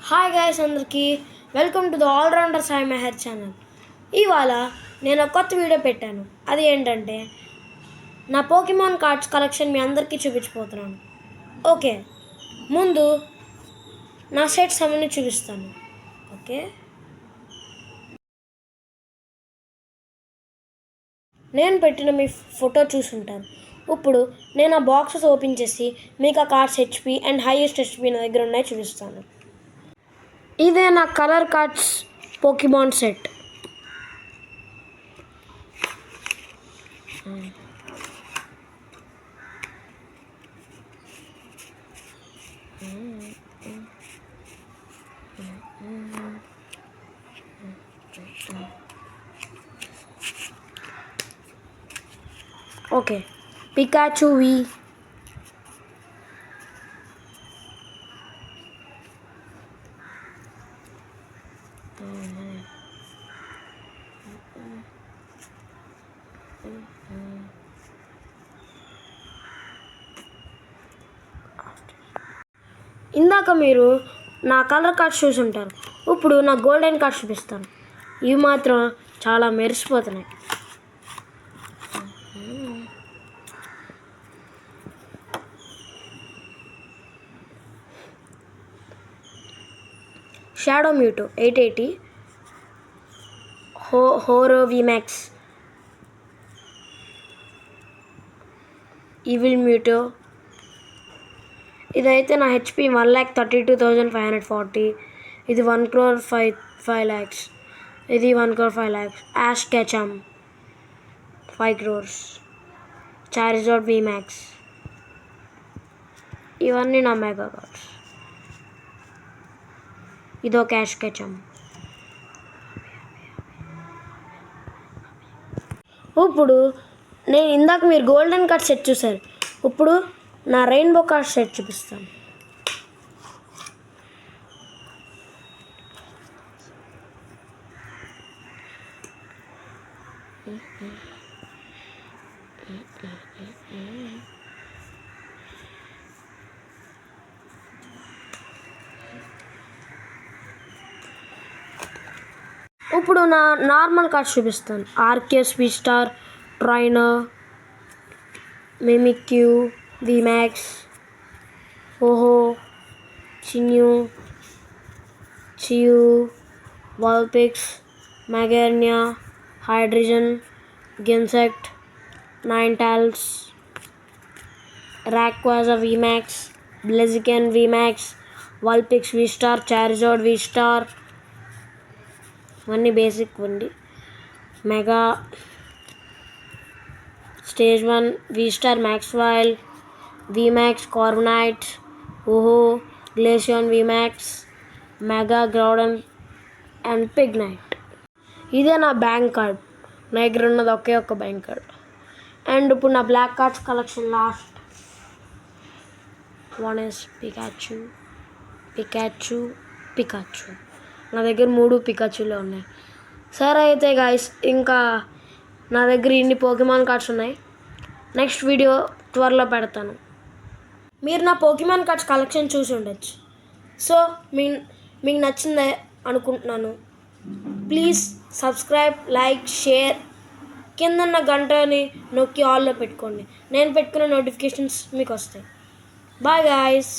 Hi guys అందరికీ welcome to the allrounder Sai Mehar channel. ఇవాళ నేను ఒక కొత్త వీడియో పెట్టాను. అది ఏంటంటే నా పోకెమాన్ కార్డ్స్ కలెక్షన్ మీ అందరికీ చూపించబోతున్నాను. ఓకే, ముందు నా సెట్స్ అన్నీ చూపిస్తాను. ఓకే, నేను పెట్టిన మీ ఫోటో చూసుంటాను. ఇప్పుడు నేను ఆ బాక్సెస్ ఓపెన్ చేసి మీకు ఆ cards HP and highest HP నా దగ్గర ఉన్నాయి చూపిస్తాను. ఇదే నా colour cards Pokemon set. Okay, Pikachu V, ఇందాక మీరు నా కలర్ కార్డ్స్ చూసుంటారు. ఇప్పుడు నా గోల్డెన్ కార్డ్స్ చూపిస్తాను. ఇవి మాత్రం చాలా మెరిసిపోతున్నాయి. షాడో మ్యూటో 880, హోరో విమాక్స్, ఈవిల్ మ్యూటో. ఇదైతే నా హెచ్పి 1,32,540. ఇది 1,05,00,000. ఇది 1,05,00,000. Ash Ketchum 5 crores. Charizard VMAX. ఇవన్నీ నా మెగా కార్డ్స్. ఇదో క్యాష్ కెచమ్. ఇప్పుడు నేను ఇందాక మీరు గోల్డెన్ కార్డ్ సెట్ చూసారు. ఇప్పుడు నా రెయిన్బో కార్డ్ సెట్ చూపిస్తాను. ఇప్పుడు నా నార్మల్ కార్డ్స్ చూపిస్తాను. ఆర్కేస్, స్పీడ్-స్టార్, ట్రైనర్, మిమిక్యూ, విమాక్స్, ఓహో, చిన్యూ, చియూ, వాల్పిక్స్, మ్యాగర్నియా, హైడ్రోజన్, గిన్సెక్ట్, నైన్టాల్స్, రాక్వాజా విమాక్స్, బ్లెజికెన్ విమాక్స్, వాల్పిక్స్ వి-స్టార్, చారిజార్డ్ వి-స్టార్. ఇవన్నీ బేసిక్ ఉంది. మెగా స్టేజ్ 1 వి-స్టార్ మ్యాక్స్వెల్, విమాక్స్ కార్బనైట్, ఓహో, గ్లేసియాన్ విమాక్స్, మెగా గ్రౌడన్ అండ్ పిగ్నైట్. ఇదే నా బ్యాంక్ కార్డ్. నా దగ్గర ఉన్నది ఒకే ఒక్క బ్యాంక్ కార్డ్. అండ్ ఇప్పుడు నా black cards collection last one is Pikachu, Pikachu. నా దగ్గర 3 పికాచులే ఉన్నాయి. సరే అయితే గాయస్, ఇంకా నా దగ్గర ఇన్ని పోకెమాన్ కార్డ్స్ ఉన్నాయి. నెక్స్ట్ వీడియో త్వరలో పెడతాను. మీరు నా పోకెమాన్ కార్డ్స్ కలెక్షన్ చూసి ఉండొచ్చు. సో మీకు నచ్చిందే అనుకుంటున్నాను. Please subscribe, like, share. కిందన్న గంటని నొక్కి ఆల్లో పెట్టుకోండి. నేను పెట్టుకున్న నోటిఫికేషన్స్ మీకు వస్తాయి. Bye guys.